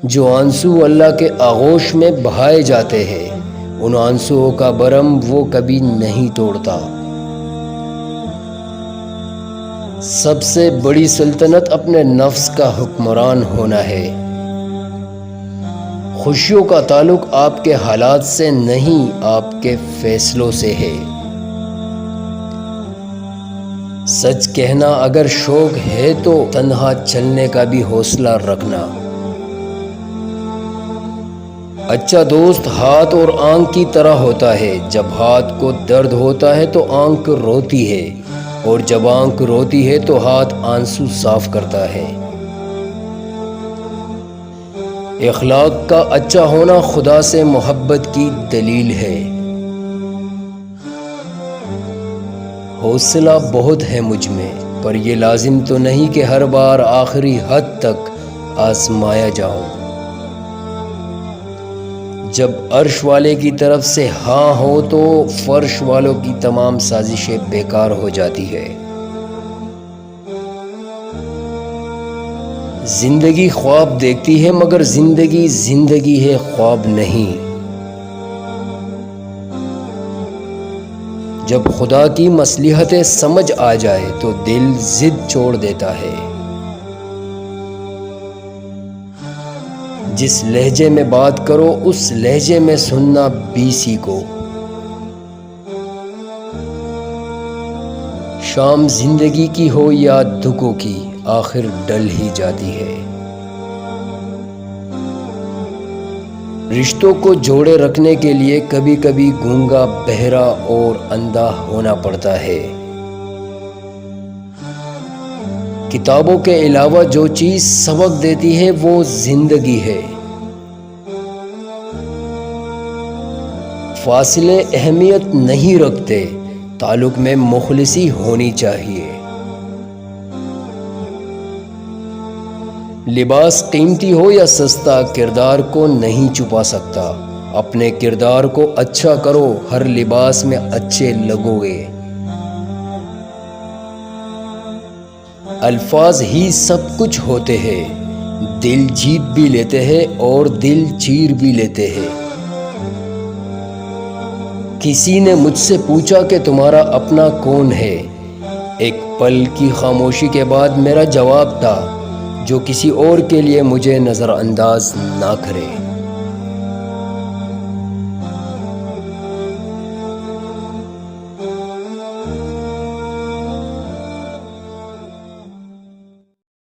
جو آنسو اللہ کے آغوش میں بہائے جاتے ہیں، ان آنسوؤں کا برم وہ کبھی نہیں توڑتا۔ سب سے بڑی سلطنت اپنے نفس کا حکمران ہونا ہے۔ خوشیوں کا تعلق آپ کے حالات سے نہیں، آپ کے فیصلوں سے ہے۔ سچ کہنا اگر شوق ہے تو تنہا چلنے کا بھی حوصلہ رکھنا۔ اچھا دوست ہاتھ اور آنکھ کی طرح ہوتا ہے، جب ہاتھ کو درد ہوتا ہے تو آنکھ روتی ہے، اور جب آنکھ روتی ہے تو ہاتھ آنسو صاف کرتا ہے۔ اخلاق کا اچھا ہونا خدا سے محبت کی دلیل ہے۔ حوصلہ بہت ہے مجھ میں، پر یہ لازم تو نہیں کہ ہر بار آخری حد تک آزمایا جاؤں۔ جب عرش والے کی طرف سے ہاں ہو تو فرش والوں کی تمام سازشیں بیکار ہو جاتی ہے۔ زندگی خواب دیکھتی ہے مگر زندگی زندگی ہے، خواب نہیں۔ جب خدا کی مصلحتیں سمجھ آ جائے تو دل ضد چھوڑ دیتا ہے۔ جس لہجے میں بات کرو اس لہجے میں سننا بھی سیکھو۔ شام زندگی کی ہو یا دکھوں کی، آخر ڈل ہی جاتی ہے۔ رشتوں کو جوڑے رکھنے کے لیے کبھی کبھی گونگا، بہرا اور اندھا ہونا پڑتا ہے۔ کتابوں کے علاوہ جو چیز سبق دیتی ہے وہ زندگی ہے۔ فاصلے اہمیت نہیں رکھتے، تعلق میں مخلصی ہونی چاہیے۔ لباس قیمتی ہو یا سستا، کردار کو نہیں چھپا سکتا۔ اپنے کردار کو اچھا کرو، ہر لباس میں اچھے لگو گے۔ الفاظ ہی سب کچھ ہوتے ہیں، دل جیت بھی لیتے ہیں اور دل چیر بھی لیتے ہیں۔ کسی نے مجھ سے پوچھا کہ تمہارا اپنا کون ہے؟ ایک پل کی خاموشی کے بعد میرا جواب تھا، جو کسی اور کے لیے مجھے نظر انداز نہ کرے۔